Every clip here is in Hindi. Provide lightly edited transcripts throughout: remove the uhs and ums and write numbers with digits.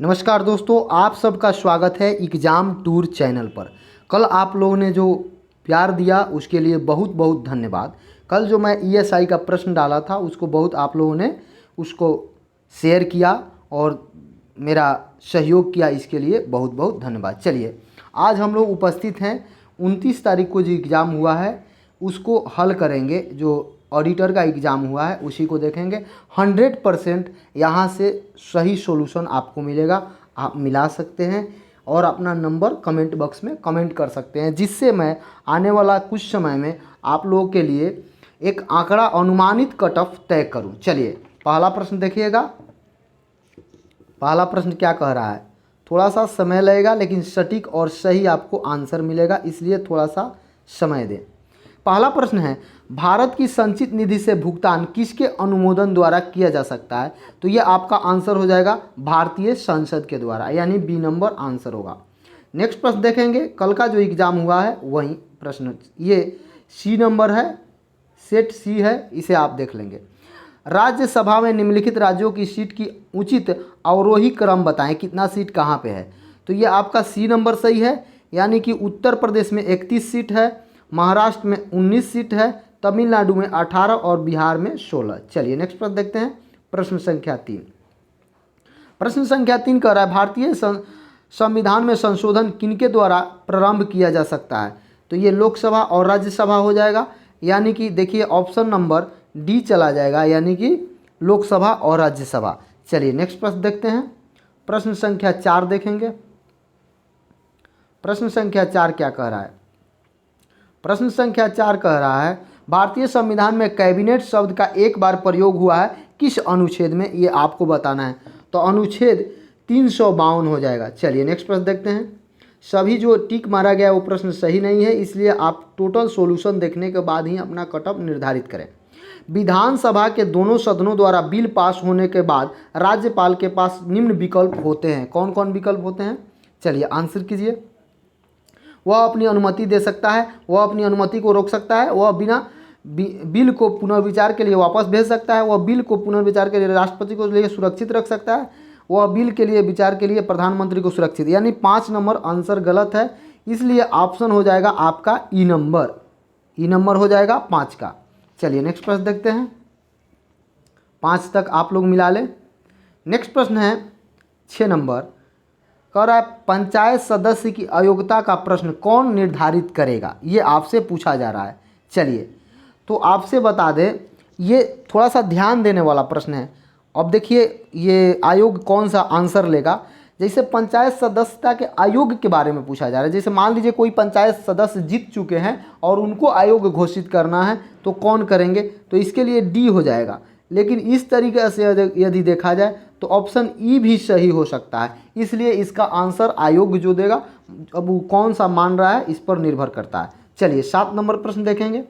नमस्कार दोस्तों, आप सबका स्वागत है एग्ज़ाम टूर चैनल पर। कल आप लोगों ने जो प्यार दिया उसके लिए बहुत बहुत धन्यवाद। कल जो मैं ईएसआई का प्रश्न डाला था उसको बहुत आप लोगों ने उसको शेयर किया और मेरा सहयोग किया, इसके लिए बहुत बहुत धन्यवाद। चलिए, आज हम लोग उपस्थित हैं 29 तारीख को जो एग्ज़ाम हुआ है उसको हल करेंगे। जो ऑडिटर का एग्ज़ाम हुआ है उसी को देखेंगे। 100% यहाँ से सही सॉल्यूशन आपको मिलेगा, आप मिला सकते हैं और अपना नंबर कमेंट बॉक्स में कमेंट कर सकते हैं, जिससे मैं आने वाला कुछ समय में आप लोगों के लिए एक आंकड़ा अनुमानित कट ऑफ तय करूं। चलिए, पहला प्रश्न देखिएगा। पहला प्रश्न क्या कह रहा है, थोड़ा सा समय लगेगा लेकिन सटीक और सही आपको आंसर मिलेगा, इसलिए थोड़ा सा समय दें। पहला प्रश्न है, भारत की संचित निधि से भुगतान किसके अनुमोदन द्वारा किया जा सकता है? तो ये आपका आंसर हो जाएगा भारतीय संसद के द्वारा, यानी बी नंबर आंसर होगा। नेक्स्ट प्रश्न देखेंगे, कल का जो एग्जाम हुआ है वही प्रश्न, ये सी नंबर है, सेट सी है, इसे आप देख लेंगे। राज्यसभा में निम्नलिखित राज्यों की सीट की उचित अवरोही क्रम बताएं, कितना सीट कहाँ पे है? तो ये आपका सी नंबर सही है, यानी कि उत्तर प्रदेश में 31 सीट है, महाराष्ट्र में 19 सीट है, तमिलनाडु में 18 और बिहार में 16। चलिए नेक्स्ट प्रश्न देखते हैं, प्रश्न संख्या 3। प्रश्न संख्या 3 कह रहा है, भारतीय संविधान में संशोधन किनके द्वारा प्रारंभ किया जा सकता है? तो ये लोकसभा और राज्यसभा हो जाएगा, यानी कि देखिए ऑप्शन नंबर डी चला जाएगा, यानी कि लोकसभा और राज्यसभा। चलिए नेक्स्ट प्रश्न देखते हैं, प्रश्न संख्या 4 देखेंगे। प्रश्न संख्या 4 क्या कह रहा है? प्रश्न संख्या 4 कह रहा है, भारतीय संविधान में कैबिनेट शब्द का एक बार प्रयोग हुआ है किस अनुच्छेद में? ये आपको बताना है। तो अनुच्छेद 352 हो जाएगा। चलिए नेक्स्ट प्रश्न देखते हैं। सभी जो टिक मारा गया वो प्रश्न सही नहीं है, इसलिए आप टोटल सॉल्यूशन देखने के बाद ही अपना कट ऑफ निर्धारित करें। विधानसभा के दोनों सदनों द्वारा बिल पास होने के बाद राज्यपाल के पास निम्न विकल्प होते हैं। कौन कौन विकल्प होते हैं? चलिए आंसर कीजिए। वह अपनी अनुमति दे सकता है, वह अपनी अनुमति को रोक सकता है, वह बिना बिल को पुनर्विचार के लिए वापस भेज सकता है, वह बिल को पुनर्विचार के लिए राष्ट्रपति को लिए सुरक्षित रख सकता है, वह बिल के लिए विचार के लिए प्रधानमंत्री को सुरक्षित। यानी 5 नंबर आंसर गलत है, इसलिए ऑप्शन हो जाएगा आपका ई नंबर। ई नंबर हो जाएगा 5 का। चलिए नेक्स्ट प्रश्न देखते हैं, 5 तक आप लोग मिला लें। नेक्स्ट प्रश्न है 6 नंबर, कह रहा है पंचायत सदस्य की अयोग्यता का प्रश्न कौन निर्धारित करेगा? ये आपसे पूछा जा रहा है। चलिए तो आपसे बता दें, ये थोड़ा सा ध्यान देने वाला प्रश्न है। अब देखिए ये आयोग कौन सा आंसर लेगा। जैसे पंचायत सदस्यता के आयोग के बारे में पूछा जा रहा है, जैसे मान लीजिए कोई पंचायत सदस्य जीत चुके हैं और उनको आयोग घोषित करना है, तो कौन करेंगे? तो इसके लिए डी हो जाएगा। लेकिन इस तरीके से यदि देखा जाए तो ऑप्शन ई भी सही हो सकता है, इसलिए इसका आंसर आयोग जो देगा, अब वो कौन सा मान रहा है इस पर निर्भर करता है। चलिए 7 नंबर प्रश्न देखेंगे,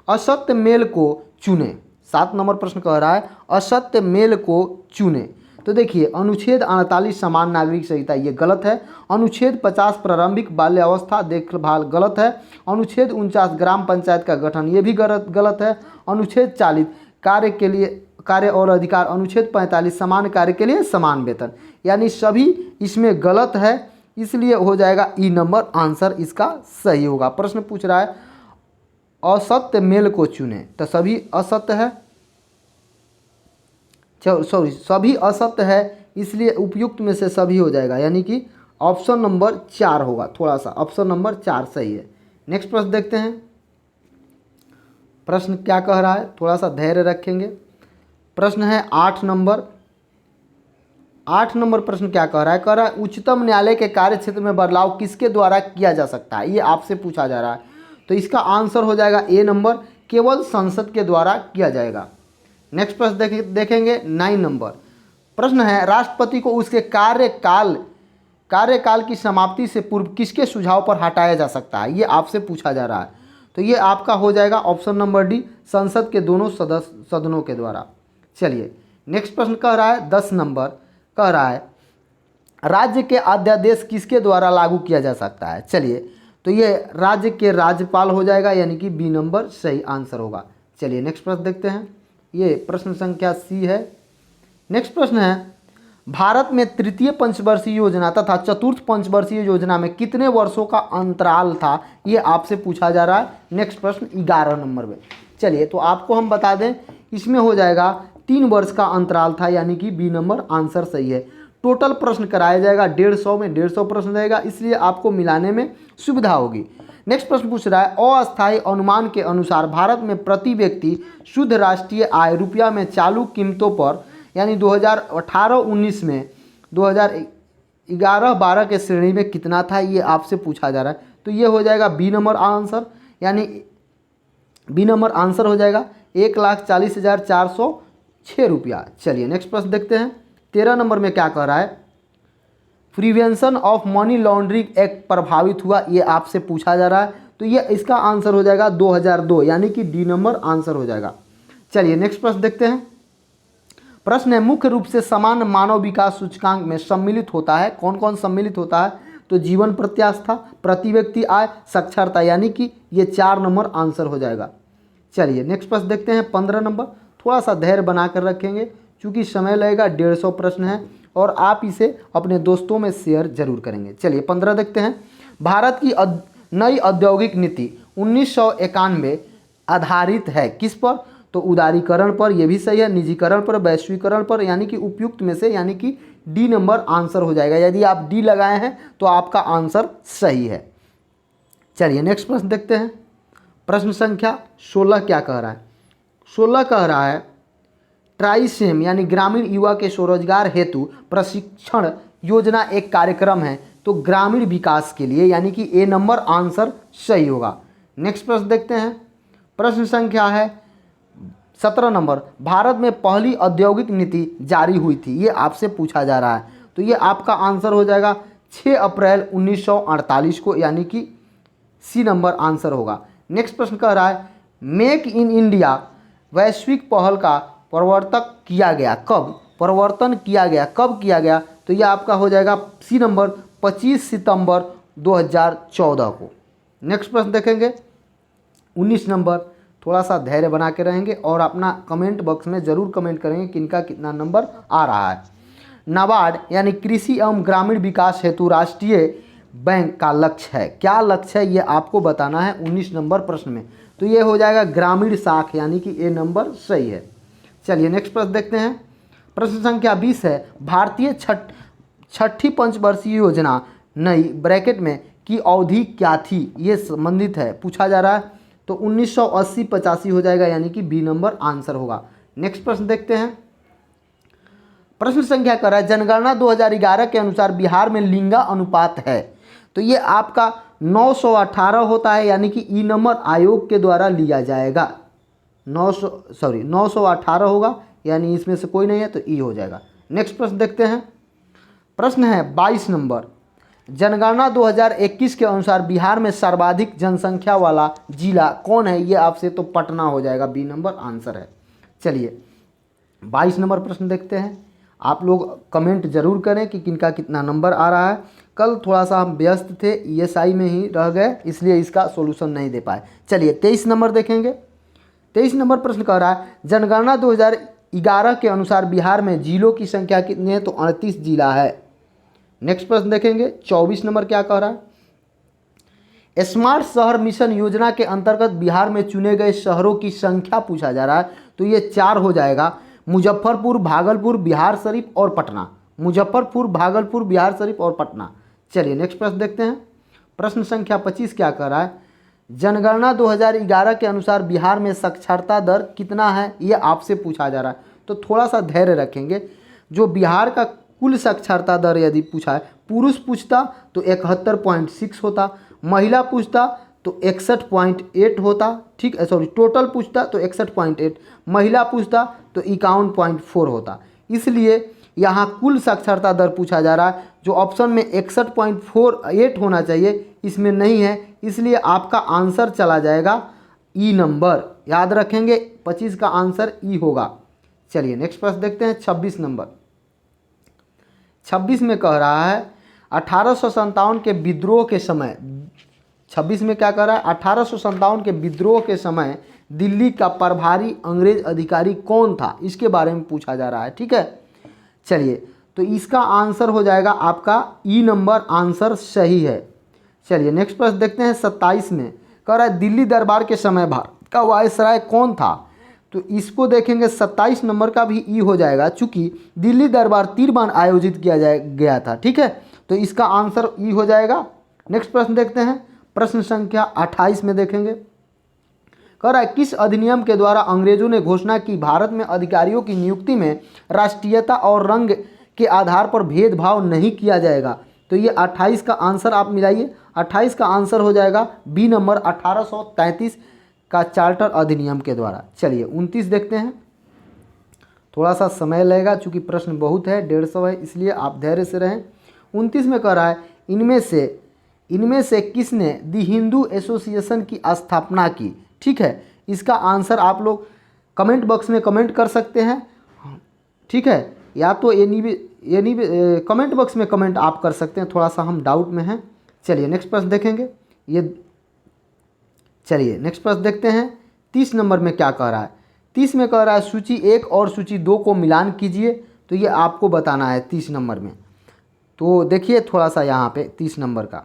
असत्य मेल को चुने। 7 नंबर प्रश्न कह रहा है असत्य मेल को चुने। तो देखिए अनुच्छेद 48 समान नागरिक संहिता, ये गलत है। अनुच्छेद 50 प्रारंभिक बाल्यावस्था देखभाल, गलत है। अनुच्छेद 49 ग्राम पंचायत का गठन, ये भी गलत है। अनुच्छेद 40 कार्य के लिए कार्य और अधिकार, अनुच्छेद 45 समान कार्य के लिए समान वेतन, यानी सभी इसमें गलत है, इसलिए हो जाएगा ई नंबर आंसर इसका सही होगा। प्रश्न पूछ रहा है असत्य मेल को चुने, तो सभी असत्य है, सॉरी सभी असत्य है, इसलिए उपयुक्त में से सभी हो जाएगा, यानी कि ऑप्शन नंबर 4 होगा। थोड़ा सा ऑप्शन नंबर 4 सही है। नेक्स्ट प्रश्न देखते हैं, प्रश्न क्या कह रहा है, थोड़ा सा धैर्य रखेंगे। प्रश्न है 8 नंबर। 8 नंबर प्रश्न क्या कह रहा है? कह रहा है उच्चतम न्यायालय के कार्य क्षेत्र में बदलाव किसके द्वारा किया जा सकता है? ये आपसे पूछा जा रहा है, तो इसका आंसर हो जाएगा ए नंबर, केवल संसद के द्वारा किया जाएगा। नेक्स्ट प्रश्न देखेंगे 9 नंबर। प्रश्न है राष्ट्रपति को उसके कार्यकाल की समाप्ति से पूर्व किसके सुझाव पर हटाया जा सकता है? ये आपसे पूछा जा रहा है, तो ये आपका हो जाएगा ऑप्शन नंबर डी, संसद के दोनों सदनों के द्वारा। चलिए नेक्स्ट प्रश्न कह रहा है 10 नंबर, कह रहा है राज्य के अध्यादेश किसके द्वारा लागू किया जा सकता है? चलिए तो ये राज्य के राज्यपाल हो जाएगा, यानी कि बी नंबर सही आंसर होगा। चलिए नेक्स्ट प्रश्न देखते हैं, ये प्रश्न संख्या सी है। नेक्स्ट प्रश्न है भारत में तृतीय पंचवर्षीय योजना तथा चतुर्थ पंचवर्षीय योजना में कितने वर्षों का अंतराल था, ये आपसे पूछा जा रहा है। नेक्स्ट प्रश्न 11 नंबर में। चलिए तो आपको हम बता दें, इसमें हो जाएगा 3 वर्ष का अंतराल था, यानी कि बी नंबर आंसर सही है। टोटल प्रश्न कराया जाएगा 150 में, 150 प्रश्न रहेगा, इसलिए आपको मिलाने में सुविधा होगी। नेक्स्ट प्रश्न पूछ रहा है, अस्थायी अनुमान के अनुसार भारत में प्रति व्यक्ति शुद्ध राष्ट्रीय आय रुपया में चालू कीमतों पर यानी 2018-19 में 2011-12 के श्रेणी में कितना था, ये आपसे पूछा जा रहा है। तो ये हो जाएगा बी नंबर आंसर, यानी बी नंबर आंसर हो जाएगा 1,40,406 रुपया। चलिए नेक्स्ट प्रश्न देखते हैं। 13 नंबर में क्या कह रहा है, prevention of money laundering act प्रभावित हुआ, ये आपसे पूछा जा रहा है। तो ये इसका आंसर हो जाएगा 2002, यानी कि डी नंबर आंसर हो जाएगा। चलिए नेक्स्ट प्रश्न देखते हैं। प्रश्न है, मुख्य रूप से समान मानव विकास सूचकांक में सम्मिलित होता है, कौन कौन सम्मिलित होता है? तो जीवन प्रत्याशा, प्रति व्यक्ति आय, साक्षरता, यानी कि ये 4 नंबर आंसर हो जाएगा। चलिए नेक्स्ट प्रश्न देखते हैं 15 नंबर। थोड़ा सा धैर्य बना कर रखेंगे क्योंकि समय लगेगा, 150 प्रश्न है और आप इसे अपने दोस्तों में शेयर जरूर करेंगे। चलिए 15 देखते हैं। भारत की नई औद्योगिक नीति 1991 आधारित है किस पर? तो उदारीकरण पर, यह भी सही है, निजीकरण पर, वैश्वीकरण पर, यानी कि उपयुक्त में से, यानी कि डी नंबर आंसर हो जाएगा। यदि आप डी लगाए हैं तो आपका आंसर सही है। चलिए नेक्स्ट प्रश्न देखते हैं। प्रश्न संख्या 16 क्या कह रहा है? 16 कह रहा है, ट्राइसेम यानी ग्रामीण युवा के स्वरोजगार हेतु प्रशिक्षण योजना एक कार्यक्रम है, तो ग्रामीण विकास के लिए, यानी कि ए नंबर आंसर सही होगा। नेक्स्ट प्रश्न देखते हैं। प्रश्न संख्या है 17 नंबर, भारत में पहली औद्योगिक नीति जारी हुई थी, ये आपसे पूछा जा रहा है। तो ये आपका आंसर हो जाएगा 6 अप्रैल 1948 को, यानी कि सी नंबर आंसर होगा। नेक्स्ट प्रश्न कह रहा है, मेक इन इंडिया वैश्विक पहल का प्रवर्तन किया गया कब किया गया? तो यह आपका हो जाएगा सी नंबर 25 सितंबर 2014 को। नेक्स्ट प्रश्न देखेंगे 19 नंबर। थोड़ा सा धैर्य बना के रहेंगे और अपना कमेंट बॉक्स में ज़रूर कमेंट करेंगे किनका कितना नंबर आ रहा है। नाबार्ड यानी कृषि एवं ग्रामीण विकास हेतु राष्ट्रीय बैंक का लक्ष्य है, क्या लक्ष्य है ये आपको बताना है 19 नंबर प्रश्न में। तो ये हो जाएगा ग्रामीण साख, यानी कि ए नंबर सही है। चलिए नेक्स्ट प्रश्न देखते हैं। प्रश्न संख्या 20 है, भारतीय छठी पंचवर्षीय योजना नई ब्रैकेट में की अवधि क्या थी, ये संबंधित है, पूछा जा रहा है। तो 1980-85 हो जाएगा, यानी कि बी नंबर आंसर होगा। नेक्स्ट प्रश्न देखते हैं। प्रश्न संख्या कर रहा है, जनगणना 2011 के अनुसार बिहार में लिंगा अनुपात है, तो ये आपका 918 होता है, यानी कि ई नंबर आयोग के द्वारा लिया जाएगा। 918 होगा, यानी इसमें से कोई नहीं है तो ई हो जाएगा। नेक्स्ट प्रश्न देखते हैं। प्रश्न है 22 नंबर, जनगणना 2021 के अनुसार बिहार में सर्वाधिक जनसंख्या वाला जिला कौन है, ये आपसे तो पटना हो जाएगा, बी नंबर आंसर है। चलिए 22 नंबर प्रश्न देखते हैं। आप लोग कमेंट जरूर करें कि किनका कितना नंबर आ रहा है। कल थोड़ा सा हम व्यस्त थे, ईएसआई में ही रह गए, इसलिए इसका सॉल्यूशन नहीं दे पाए। चलिए 23 नंबर देखेंगे। 23 नंबर प्रश्न कह रहा है, जनगणना 2011 के अनुसार बिहार में जिलों की संख्या कितनी है, तो 38 जिला है। नेक्स्ट प्रश्न देखेंगे 24 नंबर क्या कह रहा है, स्मार्ट शहर मिशन योजना के अंतर्गत बिहार में चुने गए शहरों की संख्या पूछा जा रहा है, तो ये 4 हो जाएगा, मुजफ्फरपुर, भागलपुर, बिहार शरीफ और पटना। मुजफ्फरपुर, भागलपुर, बिहार शरीफ और पटना। चलिए नेक्स्ट प्रश्न देखते हैं। प्रश्न संख्या 25 क्या कह रहा है, जनगणना 2011 के अनुसार बिहार में साक्षरता दर कितना है, ये आपसे पूछा जा रहा है। तो थोड़ा सा धैर्य रखेंगे। जो बिहार का कुल साक्षरता दर यदि पूछा है, पुरुष पूछता तो 71.6 होता, महिला पूछता तो 61.8 होता, ठीक है, सॉरी टोटल पूछता तो 61.8, महिला पूछता तो 51.4 होता। इसलिए यहाँ कुल साक्षरता दर पूछा जा रहा है, जो ऑप्शन में 61.48 होना चाहिए इसमें नहीं है, इसलिए आपका आंसर चला जाएगा ई नंबर। याद रखेंगे 25 का आंसर ई होगा। चलिए नेक्स्ट प्रश्न देखते हैं 26 नंबर। 26 में कह रहा है 1857 के विद्रोह के समय, 26 में क्या कह रहा है, 1857 के विद्रोह के समय दिल्ली का प्रभारी अंग्रेज अधिकारी कौन था, इसके बारे में पूछा जा रहा है, ठीक है। चलिए तो इसका आंसर हो जाएगा आपका ई नंबर आंसर सही है। चलिए नेक्स्ट प्रश्न देखते हैं 27 में। कह रहा है दिल्ली दरबार के समय भारत का वायसराय कौन था। तो इसको देखेंगे 27 नंबर का भी ई हो जाएगा, चूंकि दिल्ली दरबार 3 बार आयोजित किया गया था। ठीक है, तो इसका आंसर ई हो जाएगा। नेक्स्ट प्रश्न देखते हैं प्रश्न संख्या 28 में देखेंगे। कह रहा है किस अधिनियम के द्वारा अंग्रेजों ने घोषणा की भारत में अधिकारियों की नियुक्ति में राष्ट्रीयता और रंग के आधार पर भेदभाव नहीं किया जाएगा। तो ये 28 का आंसर आप मिलाइए। 28 का आंसर हो जाएगा बी नंबर 1833 का चार्टर अधिनियम के द्वारा। चलिए 29 देखते हैं, थोड़ा सा समय लगेगा चूँकि प्रश्न बहुत है, 150 है, इसलिए आप धैर्य से रहें। 29 में कह रहा है इनमें से किसने दी हिंदू एसोसिएशन की स्थापना की। ठीक है, इसका आंसर आप लोग कमेंट बॉक्स में कमेंट कर सकते हैं। ठीक है, या तो कमेंट बॉक्स में कमेंट आप कर सकते हैं, थोड़ा सा हम डाउट में हैं। चलिए नेक्स्ट प्रश्न देखेंगे। चलिए नेक्स्ट प्रश्न देखते हैं 30 नंबर में क्या कह रहा है। 30 में कह रहा है सूची 1 और सूची 2 को मिलान कीजिए। तो ये आपको बताना है 30 नंबर में। तो देखिए थोड़ा सा यहाँ पे 30 नंबर का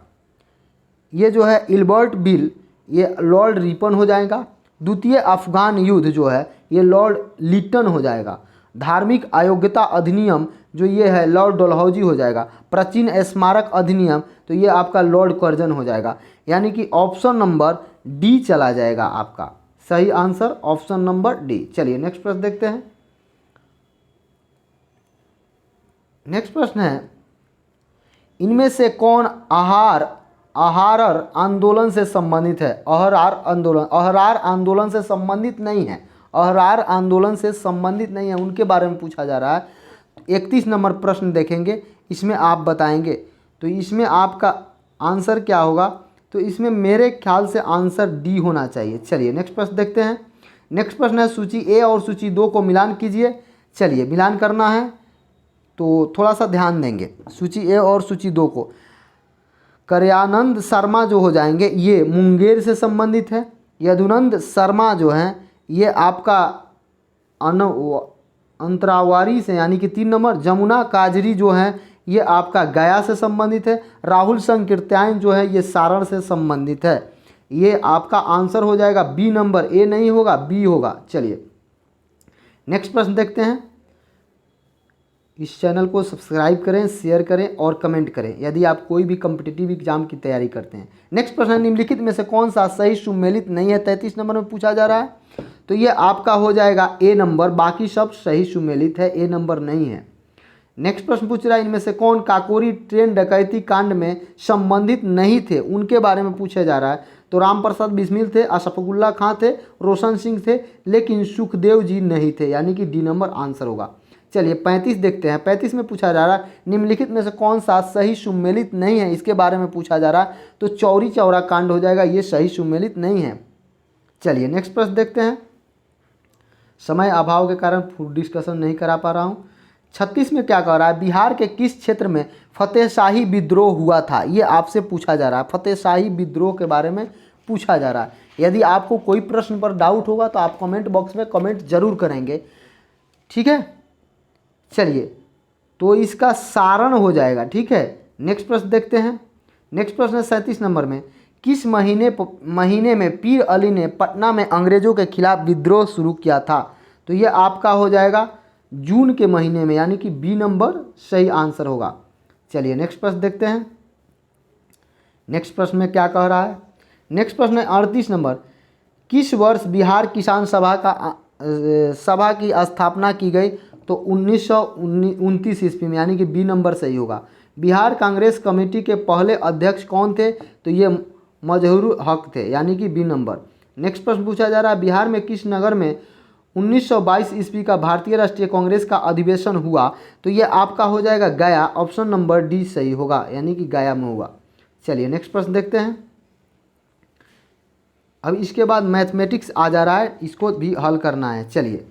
ये जो है इल्बर्ट बिल, ये लॉर्ड रिपन हो जाएगा। द्वितीय अफगान युद्ध जो है ये लॉर्ड लिटन हो जाएगा। धार्मिक अयोग्यता अधिनियम जो ये है लॉर्ड डलहौजी हो जाएगा। प्राचीन स्मारक अधिनियम तो ये आपका लॉर्ड कर्जन हो जाएगा। यानी कि ऑप्शन नंबर डी चला जाएगा आपका सही आंसर, ऑप्शन नंबर डी। चलिए नेक्स्ट प्रश्न देखते हैं। नेक्स्ट प्रश्न है इनमें से कौन अहरार आंदोलन से संबंधित है। अहरार आंदोलन से संबंधित नहीं है। अहरार आंदोलन से संबंधित नहीं है, उनके बारे में पूछा जा रहा है। 31 नंबर प्रश्न देखेंगे, इसमें आप बताएंगे। तो इसमें आपका आंसर क्या होगा। तो इसमें मेरे ख्याल से आंसर डी होना चाहिए। चलिए नेक्स्ट प्रश्न देखते हैं। नेक्स्ट प्रश्न है सूची ए और सूची 2 को मिलान कीजिए। चलिए मिलान करना है तो थोड़ा सा ध्यान देंगे। सूची ए और सूची 2 को करयानंद शर्मा जो हो जाएंगे ये मुंगेर से संबंधित है। यदुनंद शर्मा जो हैं ये आपका अंतरावारी से यानी कि 3 नंबर। जमुना काजरी जो हैं ये आपका गया से संबंधित है। राहुल संकीर्त्यायन जो है ये सारण से संबंधित है। ये आपका आंसर हो जाएगा बी नंबर, ए नहीं होगा बी होगा। चलिए नेक्स्ट प्रश्न देखते हैं। इस चैनल को सब्सक्राइब करें, शेयर करें और कमेंट करें यदि आप कोई भी कॉम्पिटिटिव एग्जाम की तैयारी करते हैं। नेक्स्ट प्रश्न निम्नलिखित में से कौन सा सही सुमेलित नहीं है, 33 नंबर में पूछा जा रहा है। तो ये आपका हो जाएगा ए नंबर, बाकी सब सही सुमेलित है, ए नंबर नहीं है। नेक्स्ट प्रश्न पूछ रहा है इनमें से कौन काकोरी ट्रेन डकैती कांड में संबंधित नहीं थे, उनके बारे में पूछा जा रहा है। तो राम प्रसाद बिस्मिल थे, अशफाकुल्ला खां थे, रोशन सिंह थे, लेकिन सुखदेव जी नहीं थे, यानी कि डी नंबर आंसर होगा। चलिए 35 देखते हैं। 35 में पूछा जा रहा है निम्नलिखित में से कौन सा सही सुमेलित नहीं है, इसके बारे में पूछा जा रहा है। तो चौरी चौरा कांड हो जाएगा, ये सही सुमेलित नहीं है। चलिए नेक्स्ट प्रश्न देखते हैं। समय अभाव के कारण फुल डिस्कशन नहीं करा पा रहा हूँ। 36 में क्या कह रहा है बिहार के किस क्षेत्र में फतेहशाही विद्रोह हुआ था, ये आपसे पूछा जा रहा है। फतेहशाही विद्रोह के बारे में पूछा जा रहा है। यदि आपको कोई प्रश्न पर डाउट होगा तो आप कमेंट बॉक्स में कमेंट जरूर करेंगे, ठीक है। चलिए तो इसका सारण हो जाएगा, ठीक है। नेक्स्ट प्रश्न देखते हैं। नेक्स्ट प्रश्न है 37 नंबर में किस महीने में पीर अली ने पटना में अंग्रेजों के खिलाफ विद्रोह शुरू किया था। तो ये आपका हो जाएगा जून के महीने में, यानी कि बी नंबर सही आंसर होगा। चलिए नेक्स्ट प्रश्न देखते हैं। नेक्स्ट प्रश्न में क्या कह रहा है। नेक्स्ट प्रश्न है 38 नंबर किस वर्ष बिहार किसान सभा की स्थापना की गई। तो 1929 ईस्वी में, यानी कि बी नंबर सही होगा। बिहार कांग्रेस कमेटी के पहले अध्यक्ष कौन थे। तो ये मजहरुल हक थे, यानी कि बी नंबर। नेक्स्ट प्रश्न पूछा जा रहा है बिहार में किस नगर में 1922 ईस्वी का भारतीय राष्ट्रीय कांग्रेस का अधिवेशन हुआ। तो ये आपका हो जाएगा गया, ऑप्शन नंबर डी सही होगा, यानी कि गया में हुआ। चलिए नेक्स्ट प्रश्न देखते हैं। अब इसके बाद मैथमेटिक्स आ जा रहा है, इसको भी हल करना है। चलिए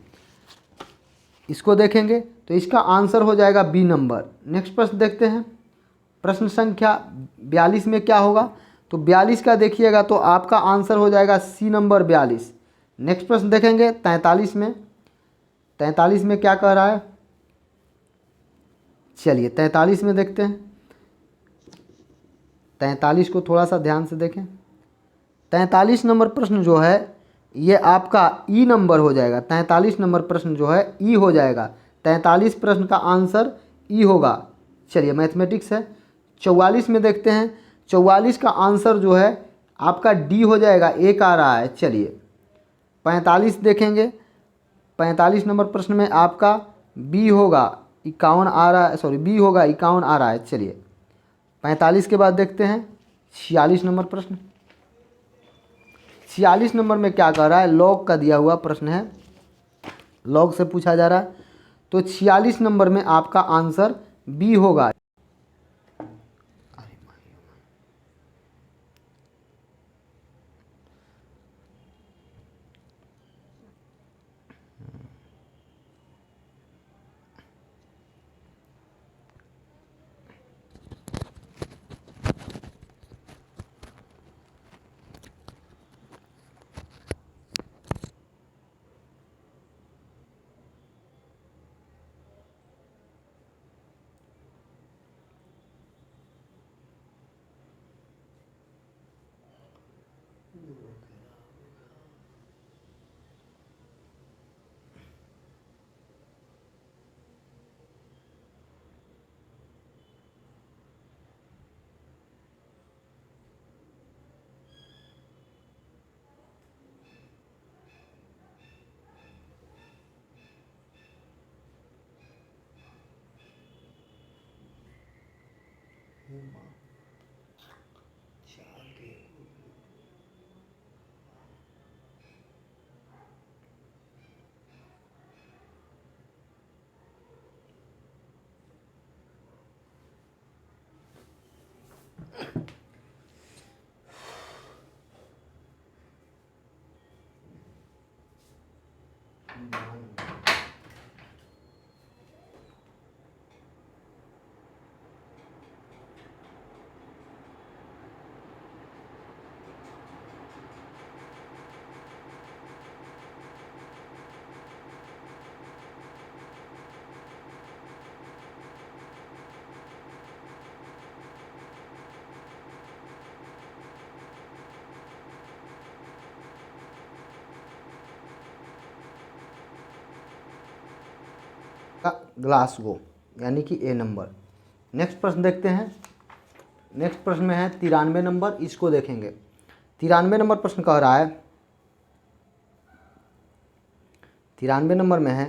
इसको देखेंगे तो इसका आंसर हो जाएगा बी नंबर। नेक्स्ट प्रश्न देखते हैं। प्रश्न संख्या 42 में क्या होगा। तो 42 का देखिएगा तो आपका आंसर हो जाएगा सी नंबर 42। नेक्स्ट प्रश्न देखेंगे 43 में। 43 में क्या कह रहा है। चलिए 43 में देखते हैं। 43 को थोड़ा सा ध्यान से देखें। 43 नंबर प्रश्न जो है ये आपका ई नंबर हो जाएगा। 43 नंबर प्रश्न जो है ई हो जाएगा। 43 प्रश्न का आंसर ई होगा। चलिए मैथमेटिक्स है। 44 में देखते हैं। 44 का आंसर जो है आपका डी हो जाएगा, एक आ रहा है। चलिए 45 देखेंगे। 45 नंबर प्रश्न में आपका बी होगा, 51 आ रहा है, सॉरी बी होगा, 51 आ रहा है। चलिए 45 के बाद देखते हैं 46 नंबर प्रश्न। 46 नंबर में क्या कह रहा है, लॉग का दिया हुआ प्रश्न है, लॉग से पूछा जा रहा है। तो 46 नंबर में आपका आंसर बी होगा। का ग्लासगो यानी कि ए नंबर। नेक्स्ट प्रश्न देखते हैं। नेक्स्ट प्रश्न में है 93 नंबर, इसको देखेंगे। 93 नंबर प्रश्न कह रहा है, 93 नंबर में है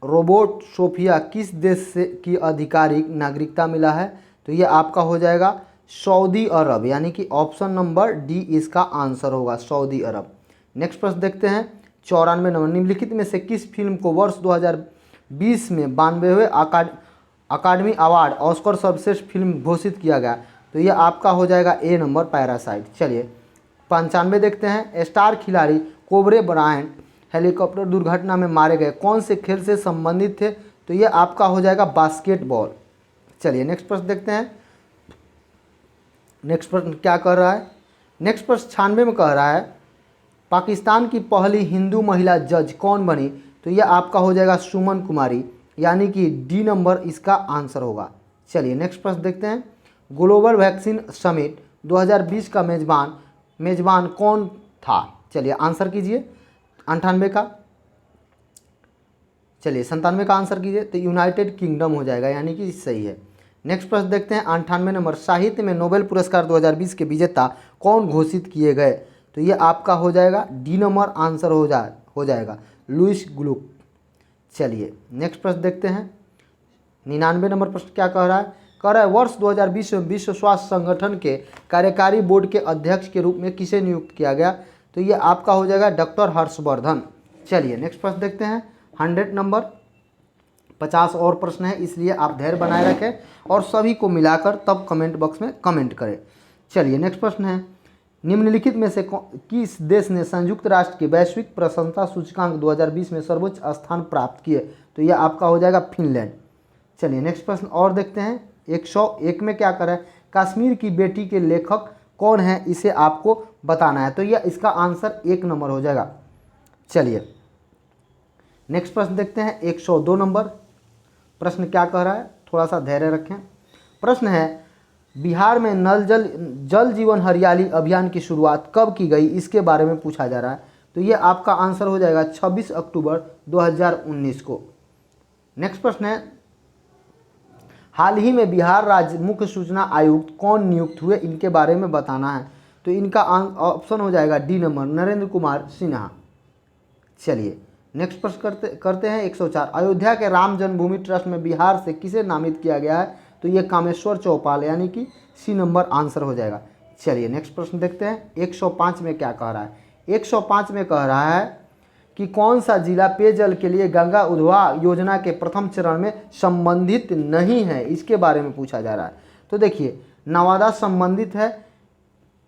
रोबोट सोफिया किस देश से की आधिकारिक नागरिकता मिला है। तो ये आपका हो जाएगा सऊदी अरब, यानी कि ऑप्शन नंबर डी इसका आंसर होगा, सऊदी अरब। नेक्स्ट प्रश्न देखते हैं 94 नंबर, निम्नलिखित में से किस फिल्म को वर्ष 2020 में 92वें अकादमी अवार्ड ऑस्कर सर्वश्रेष्ठ फिल्म घोषित किया गया। तो ये आपका हो जाएगा ए नंबर, पैरासाइट। चलिए 95 देखते हैं, स्टार खिलाड़ी कोबरे ब्रायंट हेलीकॉप्टर दुर्घटना में मारे गए कौन से खेल से संबंधित थे। तो ये आपका हो जाएगा बास्केटबॉल। चलिए नेक्स्ट प्रश्न देखते हैं। नेक्स्ट प्रश्न क्या कह रहा है, नेक्स्ट प्रश्न 96 में कह रहा है पाकिस्तान की पहली हिंदू महिला जज कौन बनी। तो ये आपका हो जाएगा सुमन कुमारी, यानी कि डी नंबर इसका आंसर होगा। चलिए नेक्स्ट प्रश्न देखते हैं, ग्लोबल वैक्सीन समिट 2020 का मेजबान कौन था। चलिए आंसर कीजिए 98 का, चलिए 97 का आंसर कीजिए। तो यूनाइटेड किंगडम हो जाएगा, यानी कि सही है। नेक्स्ट प्रश्न देखते हैं 98 नंबर, साहित्य में नोबेल पुरस्कार 2020 के विजेता कौन घोषित किए गए। तो ये आपका हो जाएगा डी नंबर आंसर हो जाएगा लुइस ग्लुक। चलिए नेक्स्ट प्रश्न देखते हैं 99 नंबर प्रश्न क्या कह रहा है, वर्ष 2020 में विश्व स्वास्थ्य संगठन के कार्यकारी बोर्ड के अध्यक्ष के रूप में किसे नियुक्त किया गया। तो ये आपका हो जाएगा डॉक्टर हर्षवर्धन। चलिए नेक्स्ट प्रश्न देखते हैं 100 नंबर, 50 और प्रश्न है, इसलिए आप धैर्य बनाए रखें और सभी को मिलाकर तब कमेंट बॉक्स में कमेंट करें। चलिए नेक्स्ट प्रश्न है, निम्नलिखित में से किस देश ने संयुक्त राष्ट्र के वैश्विक प्रशंसा सूचकांक 2020 में सर्वोच्च स्थान प्राप्त किए। तो यह आपका हो जाएगा फिनलैंड। चलिए नेक्स्ट प्रश्न और देखते हैं 101 में क्या करें, कश्मीर की बेटी के लेखक कौन है, इसे आपको बताना है। तो यह इसका आंसर 1 नंबर हो जाएगा। चलिए नेक्स्ट प्रश्न देखते हैं 102 नंबर प्रश्न क्या कह रहा है, थोड़ा सा धैर्य रखें। प्रश्न है, बिहार में जल जीवन हरियाली अभियान की शुरुआत कब की गई, इसके बारे में पूछा जा रहा है। तो ये आपका आंसर हो जाएगा 26 अक्टूबर 2019 को। नेक्स्ट प्रश्न है, हाल ही में बिहार राज्य मुख्य सूचना आयुक्त कौन नियुक्त हुए, इनके बारे में बताना है। तो इनका ऑप्शन हो जाएगा डी नंबर, नरेंद्र कुमार सिन्हा। चलिए नेक्स्ट प्रश्न करते हैं 104। अयोध्या के राम जन्मभूमि ट्रस्ट में बिहार से किसे नामित किया गया है। तो ये कामेश्वर चौपाल, यानी कि सी नंबर आंसर हो जाएगा। चलिए नेक्स्ट प्रश्न देखते हैं 105 में क्या कह रहा है। 105 में कह रहा है कि कौन सा जिला पेयजल के लिए गंगा उद्भवा योजना के प्रथम चरण में संबंधित नहीं है, इसके बारे में पूछा जा रहा है। तो देखिए, नवादा संबंधित है,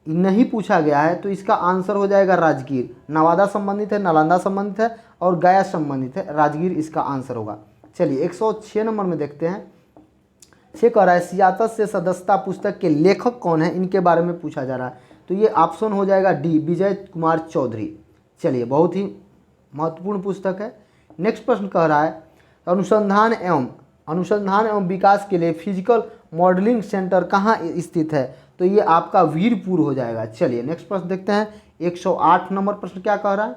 नहीं पूछा गया है, तो इसका आंसर हो जाएगा राजगीर। नवादा संबंधित है, नालंदा संबंधित है और गया संबंधित है, राजगीर इसका आंसर होगा। चलिए 106 नंबर में देखते हैं। से कह रहा है सियासत से सदस्यता पुस्तक के लेखक कौन है, इनके बारे में पूछा जा रहा है। तो ये ऑप्शन हो जाएगा डी, विजय कुमार चौधरी। चलिए बहुत ही महत्वपूर्ण पुस्तक है। नेक्स्ट प्रश्न कह रहा है अनुसंधान एवं विकास के लिए फिजिकल मॉडलिंग सेंटर कहाँ स्थित है। तो ये आपका वीरपुर हो जाएगा। चलिए नेक्स्ट प्रश्न देखते हैं 108 नंबर प्रश्न क्या कह रहा है।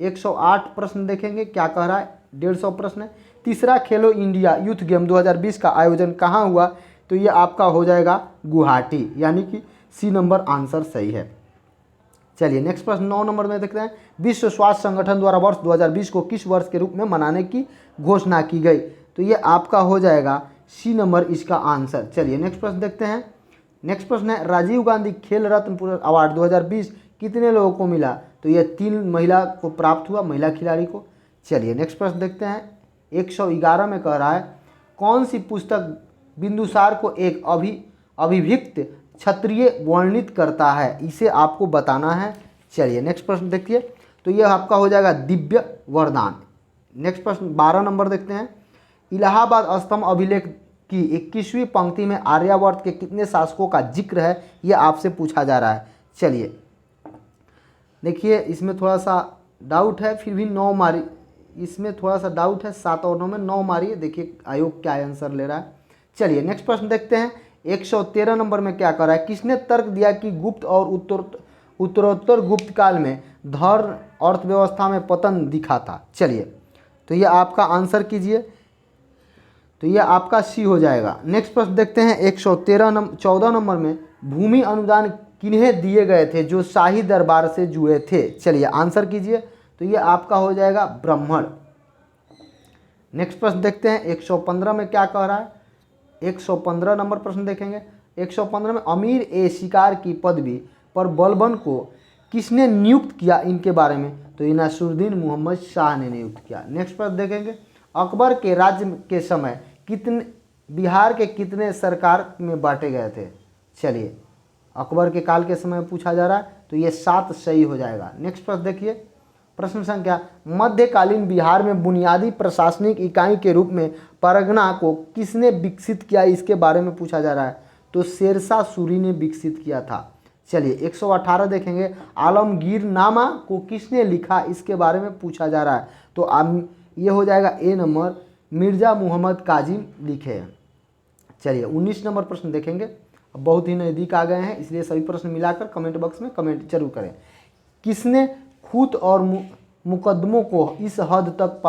108 प्रश्न देखेंगे क्या कह रहा है। 150 प्रश्न है। तीसरा खेलो इंडिया यूथ गेम 2020 का आयोजन कहाँ हुआ। तो ये आपका हो जाएगा गुवाहाटी, यानी कि सी नंबर आंसर सही है। चलिए नेक्स्ट प्रश्न 9 नंबर में देखते हैं। विश्व स्वास्थ्य संगठन द्वारा वर्ष 2020 को किस वर्ष के रूप में मनाने की घोषणा की गई। तो ये आपका हो जाएगा सी नंबर इसका आंसर। चलिए नेक्स्ट प्रश्न देखते हैं। नेक्स्ट प्रश्न है राजीव गांधी खेल रत्न अवार्ड 2020 कितने लोगों को मिला। तो ये 3 महिला को प्राप्त हुआ, महिला खिलाड़ी को। चलिए नेक्स्ट प्रश्न देखते हैं 111 में कह रहा है कौन सी पुस्तक बिंदुसार को एक अभिव्यक्त क्षत्रिय वर्णित करता है, इसे आपको बताना है। चलिए नेक्स्ट प्रश्न देखिए। तो ये आपका हो जाएगा दिव्य वरदान। नेक्स्ट प्रश्न 12 नंबर देखते हैं। इलाहाबाद स्तंभ अभिलेख की 21वीं पंक्ति में आर्यावर्त के कितने शासकों का जिक्र है, ये आपसे पूछा जा रहा है। चलिए देखिए, इसमें थोड़ा सा डाउट है, फिर भी 9 मारी, इसमें थोड़ा सा डाउट है, 7 और 9 में 9 मारिए, देखिए आयोग क्या आंसर ले रहा है। चलिए नेक्स्ट प्रश्न देखते हैं 113 नंबर में क्या कर रहा है। किसने तर्क दिया कि गुप्त और उत्तरोत्तर गुप्त काल में धर्म अर्थव्यवस्था में पतन दिखा था। चलिए तो ये आपका आंसर कीजिए। तो ये आपका सी हो जाएगा। नेक्स्ट प्रश्न देखते हैं 14 नंबर में भूमि अनुदान किन्हें दिए गए थे जो शाही दरबार से जुड़े थे। चलिए आंसर कीजिए। तो ये आपका हो जाएगा ब्राह्मण। नेक्स्ट प्रश्न देखते हैं 115 में क्या कह रहा है। 115 नंबर प्रश्न देखेंगे। 115 में अमीर ए शिकार की पदवी पर बलबन को किसने नियुक्त किया, इनके बारे में। तो ये नसरुद्दीन मोहम्मद शाह ने नियुक्त किया। नेक्स्ट प्रश्न देखेंगे अकबर के राज्य के समय कितने बिहार के कितने सरकार में बांटे गए थे। चलिए अकबर के काल के समय पूछा जा रहा है, तो ये 7 सही हो जाएगा। नेक्स्ट प्रश्न देखिए, प्रश्न संख्या मध्यकालीन बिहार में बुनियादी प्रशासनिक इकाई के रूप में परगना को किसने विकसित किया, इसके बारे में पूछा जा रहा है। तो शेरशाह सूरी ने विकसित किया था। चलिए 118 देखेंगे आलमगीरनामा को किसने लिखा, इसके बारे में पूछा जा रहा है। तो ये हो जाएगा ए नंबर, मिर्जा मुहम्मद काजिम लिखे हैं। चलिए 19 नंबर प्रश्न देखेंगे। बहुत ही नज़दीक आ गए हैं, इसलिए सभी प्रश्न मिलाकर कमेंट बॉक्स में कमेंट जरूर करें। किसने खूत और मुकदमों को इस हद तक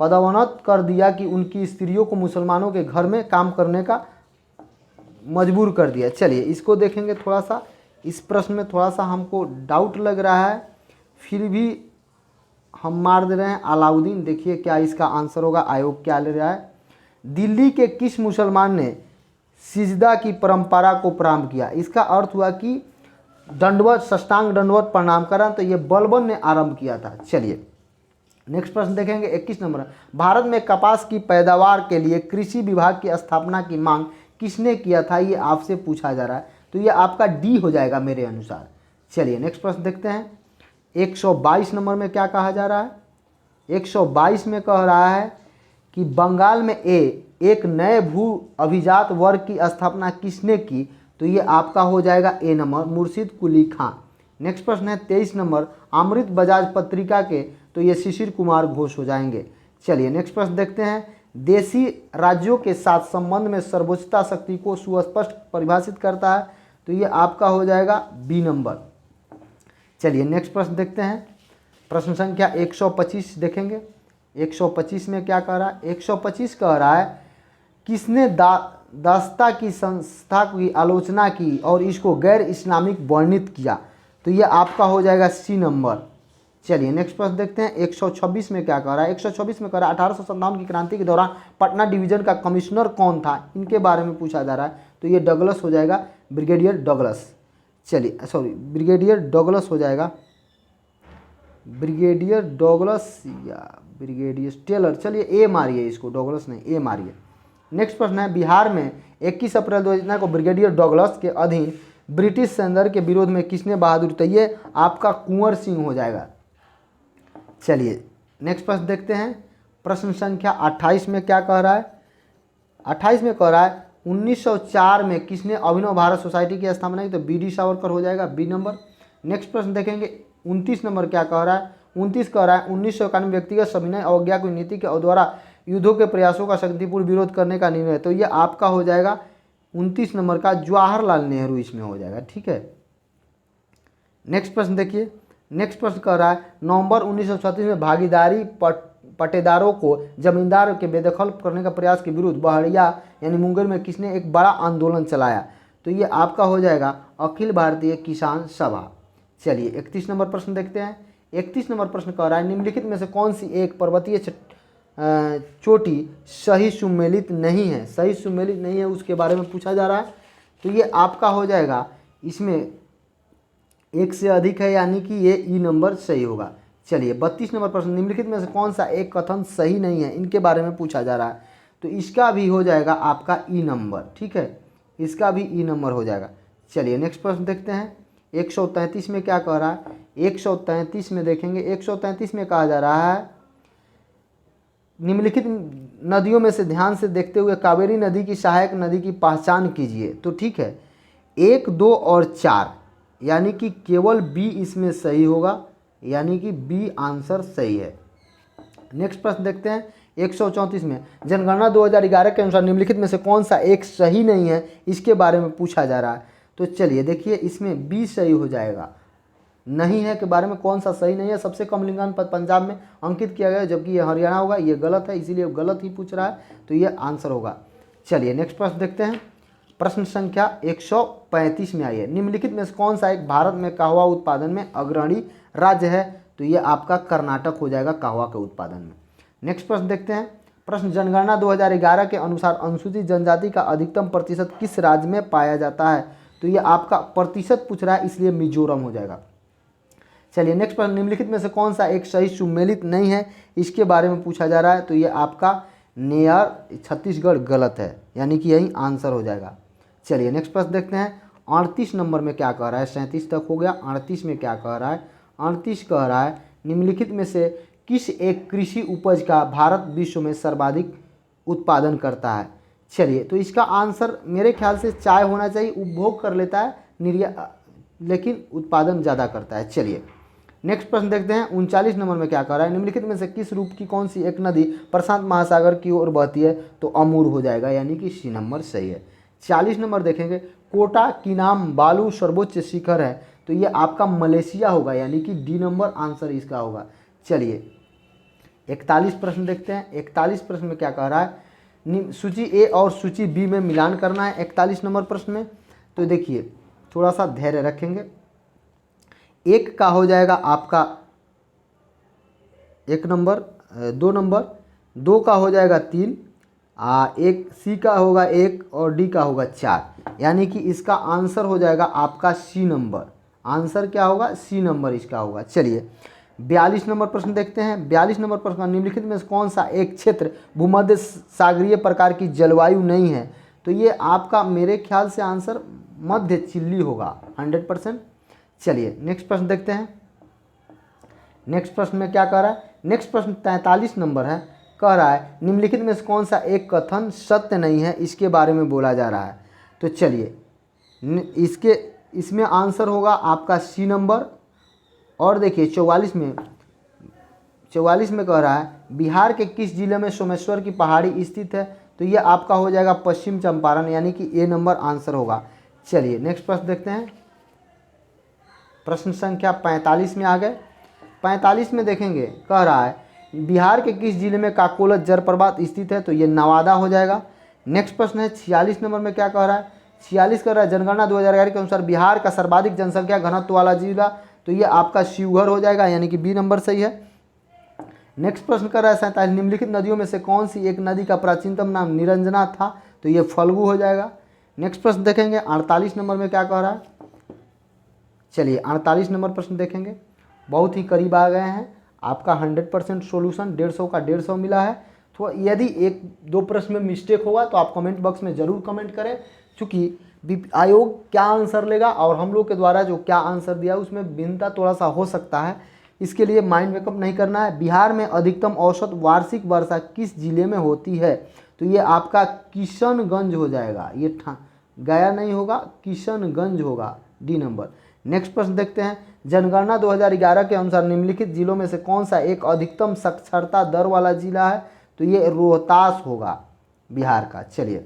पदोन्नत कर दिया कि उनकी स्त्रियों को मुसलमानों के घर में काम करने का मजबूर कर दिया। चलिए इसको देखेंगे थोड़ा सा। इस प्रश्न में थोड़ा सा हमको डाउट लग रहा है, फिर भी हम मार दे रहे हैं अलाउद्दीन। देखिए क्या इसका आंसर होगा, आयोग क्या ले रहा है। दिल्ली के किस मुसलमान ने सिजदा की परंपरा को प्रारंभ किया। इसका अर्थ हुआ कि दंडवत, साष्टांग दंडवत प्रणाम करा, तो ये बलबन ने आरंभ किया था। चलिए नेक्स्ट प्रश्न देखेंगे 21 नंबर। भारत में कपास की पैदावार के लिए कृषि विभाग की स्थापना की मांग किसने किया था, ये आपसे पूछा जा रहा है। तो ये आपका डी हो जाएगा मेरे अनुसार। चलिए नेक्स्ट प्रश्न देखते हैं 122 नंबर में क्या कहा जा रहा है। 122 में कह रहा है कि बंगाल में एक नए भू अभिजात वर्ग की स्थापना किसने की। तो ये आपका हो जाएगा ए नंबर, मुर्शिद कुली खां। नेक्स्ट प्रश्न है 23 नंबर अमृत बजाज पत्रिका के, तो ये शिशिर कुमार घोष हो जाएंगे। चलिए नेक्स्ट प्रश्न देखते हैं देशी राज्यों के साथ संबंध में सर्वोच्चता शक्ति को सुस्पष्ट परिभाषित करता है, तो ये आपका हो जाएगा बी नंबर। चलिए नेक्स्ट प्रश्न देखते हैं। प्रश्न संख्या 125 देखेंगे। 125 में क्या कह रहा है? 125 कह रहा है किसने दास्ता की संस्था की आलोचना की और इसको गैर इस्लामिक वर्णित किया, तो ये आपका हो जाएगा सी नंबर। चलिए नेक्स्ट प्रश्न देखते हैं। 126 में क्या कह रहा है? 126 में कह रहा है 1857 की क्रांति के दौरान पटना डिवीजन का कमिश्नर कौन था, इनके बारे में पूछा जा रहा है, तो ये डगलस हो जाएगा, ब्रिगेडियर डगलस। चलिए सॉरी, ब्रिगेडियर डगलस हो जाएगा, ब्रिगेडियर डगलस या ब्रिगेडियर टेलर। चलिए ए मारिए इसको, डगलस नहीं, ए मारिए। नेक्स्ट प्रश्न है बिहार में 21 अप्रैल 2009 को ब्रिगेडियर डगलस के अधीन ब्रिटिश सैन्य के विरोध में किसने बहादुरी, तो ये आपका कुंवर सिंह हो जाएगा। चलिए नेक्स्ट प्रश्न देखते हैं। प्रश्न संख्या 28 में क्या कह रहा है? 28 में कह रहा है 1904 में किसने अभिनव भारत सोसाइटी की स्थापना की, तो बी.डी. सावरकर हो जाएगा, बी नंबर। नेक्स्ट प्रश्न देखेंगे 29 नंबर क्या कह रहा है? 29 कह रहा है 1991 व्यक्तिगत सविनय अवज्ञा की नीति के द्वारा युद्धों के प्रयासों का शक्तिपूर्ण विरोध करने का निर्णय, तो ये आपका हो जाएगा 29 नंबर का जवाहरलाल नेहरू इसमें हो जाएगा। ठीक है, नेक्स्ट प्रश्न देखिए। नेक्स्ट प्रश्न कह रहा है नवंबर 1936 में भागीदारी पट्टेदारों को जमींदार के बेदखल करने का प्रयास के विरुद्ध बहरिया यानी मुंगेर में किसने एक बड़ा आंदोलन चलाया, तो ये आपका हो जाएगा अखिल भारतीय किसान सभा। चलिए 31 नंबर प्रश्न देखते हैं। 31 नंबर प्रश्न कह रहा है निम्नलिखित में से कौन सी एक पर्वतीय चोटी सही सुमेलित नहीं है, सही सुमेलित नहीं है उसके बारे में पूछा जा रहा है, तो ये आपका हो जाएगा, इसमें एक से अधिक है यानी कि ये ई नंबर सही होगा। चलिए 32 नंबर प्रश्न निम्नलिखित में से कौन सा एक कथन सही नहीं है, इनके बारे में पूछा जा रहा है, तो इसका भी हो जाएगा आपका ई नंबर। ठीक है, इसका भी ई नंबर हो जाएगा। चलिए नेक्स्ट प्रश्न देखते हैं। 133 में क्या कह रहा है? 133 में देखेंगे, 133 में कहा जा रहा है निम्नलिखित नदियों में से ध्यान से देखते हुए कावेरी नदी की सहायक नदी की पहचान कीजिए, तो ठीक है 1, 2 और 4 यानी कि केवल बी इसमें सही होगा, यानी कि बी आंसर सही है। नेक्स्ट प्रश्न देखते हैं 134 में जनगणना 2011 के अनुसार निम्नलिखित में से कौन सा एक सही नहीं है, इसके बारे में पूछा जा रहा है, तो चलिए देखिए इसमें बी सही हो जाएगा। नहीं है के बारे में कौन सा सही नहीं है? सबसे कम लिंगानुपात पद पंजाब में अंकित किया गया, जबकि ये हरियाणा होगा, ये गलत है, इसीलिए गलत ही पूछ रहा है, तो ये आंसर होगा। चलिए नेक्स्ट प्रश्न देखते हैं। प्रश्न संख्या 135 में आइए निम्नलिखित में से कौन सा एक भारत में कहवा उत्पादन में अग्रणी राज्य है, तो ये आपका कर्नाटक हो जाएगा कहवा के उत्पादन में। नेक्स्ट प्रश्न देखते हैं। प्रश्न जनगणना 2011 के अनुसार अनुसूचित जनजाति का अधिकतम प्रतिशत किस राज्य में पाया जाता है, तो ये आपका प्रतिशत पूछ रहा है, इसलिए मिजोरम हो जाएगा। चलिए नेक्स्ट प्रश्न निम्नलिखित में से कौन सा एक सही सुमेलित नहीं है, इसके बारे में पूछा जा रहा है, तो ये आपका नेयर छत्तीसगढ़ गलत है, यानी कि यही आंसर हो जाएगा। चलिए नेक्स्ट प्रश्न देखते हैं। 38 नंबर में क्या कह रहा है? 37 तक हो गया। 38 में क्या कह रहा है? 38 कह रहा है निम्नलिखित में से किस एक कृषि उपज का भारत विश्व में सर्वाधिक उत्पादन करता है। चलिए तो इसका आंसर मेरे ख्याल से चाय होना चाहिए, उपभोग कर लेता है लेकिन उत्पादन ज़्यादा करता है। चलिए नेक्स्ट प्रश्न देखते हैं। 39 नंबर में क्या कह रहा है? निम्नलिखित में से किस रूप की कौन सी एक नदी प्रशांत महासागर की ओर बहती है, तो अमूर हो जाएगा, यानी कि सी नंबर सही है। 40 नंबर देखेंगे। कोटा कीनाम बालू सर्वोच्च शिखर है, तो ये आपका मलेशिया होगा, यानी कि डी नंबर आंसर इसका होगा। चलिए 41 प्रश्न देखते हैं। 41 प्रश्न में क्या कह रहा है? सूची ए और सूची बी में मिलान करना है 41 नंबर प्रश्न में, तो देखिए थोड़ा सा धैर्य रखेंगे। एक का हो जाएगा आपका 1 नंबर, 2 नंबर, 2 का हो जाएगा 3, एक सी का होगा 1 और डी का होगा 4, यानी कि इसका आंसर हो जाएगा आपका सी नंबर। आंसर क्या होगा? सी नंबर इसका होगा। चलिए 42 नंबर प्रश्न देखते हैं। 42 नंबर प्रश्न निम्नलिखित में से कौन सा एक क्षेत्र भूमध्य सागरीय प्रकार की जलवायु नहीं है, तो ये आपका मेरे ख्याल से आंसर मध्य चिल्ली होगा 100%। चलिए नेक्स्ट प्रश्न देखते हैं। नेक्स्ट प्रश्न में क्या कह रहा है? नेक्स्ट प्रश्न 43 नंबर है, कह रहा है निम्नलिखित में से कौन सा एक कथन सत्य नहीं है, इसके बारे में बोला जा रहा है, तो चलिए इसमें आंसर होगा आपका सी नंबर। और देखिए 44 44 में कह रहा है बिहार के किस जिले में सोमेश्वर की पहाड़ी स्थित है, तो ये आपका हो जाएगा पश्चिम चंपारण, यानी कि ए नंबर आंसर होगा। चलिए नेक्स्ट प्रश्न देखते हैं। प्रश्न संख्या 45 में आ गए। 45 में देखेंगे, कह रहा है बिहार के किस जिले में काकोलत जलप्रपात स्थित है, तो ये नवादा हो जाएगा। नेक्स्ट प्रश्न है 46 नंबर में क्या कह रहा है, 46 कह रहा है जनगणना 2011 के अनुसार बिहार का सर्वाधिक जनसंख्या घनत्व वाला जिला, तो ये आपका शिवहर हो जाएगा, यानी कि बी नंबर सही है। नेक्स्ट प्रश्न कर रहा है 47 निम्नलिखित नदियों में से कौन सी एक नदी का प्राचीनतम नाम निरंजना था, तो ये फल्गु हो जाएगा। नेक्स्ट प्रश्न देखेंगे 48 नंबर में क्या कह रहा है। चलिए 48 नंबर प्रश्न देखेंगे, बहुत ही करीब आ गए हैं। आपका 100% सोल्यूशन 150 का 150 मिला है। तो यदि एक दो प्रश्न में मिस्टेक होगा तो आप कमेंट बॉक्स में ज़रूर कमेंट करें, क्योंकि आयोग क्या आंसर लेगा और हम लोग के द्वारा जो क्या आंसर दिया उसमें भिन्नता थोड़ा सा हो सकता है, इसके लिए माइंड मेकअप नहीं करना है। बिहार में अधिकतम औसत वार्षिक वर्षा किस जिले में होती है, तो ये आपका किशनगंज हो जाएगा, ये गया नहीं होगा, किशनगंज होगा, डी नंबर। नेक्स्ट प्रश्न देखते हैं, जनगणना 2011 के अनुसार निम्नलिखित जिलों में से कौन सा एक अधिकतम साक्षरता दर वाला जिला है, तो ये रोहतास होगा बिहार का। चलिए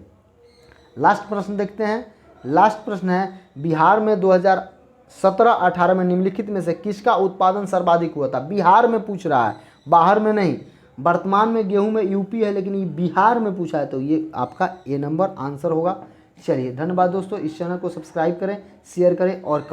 लास्ट प्रश्न देखते हैं। लास्ट प्रश्न है बिहार में 2017-18 में निम्नलिखित में से किसका उत्पादन सर्वाधिक हुआ था। बिहार में पूछ रहा है, बाहर में नहीं। वर्तमान में गेहूं में यूपी है, लेकिन ये बिहार में पूछा है, तो ये आपका ए नंबर आंसर होगा। चलिए धन्यवाद दोस्तों, इस चैनल को सब्सक्राइब करें, शेयर करें और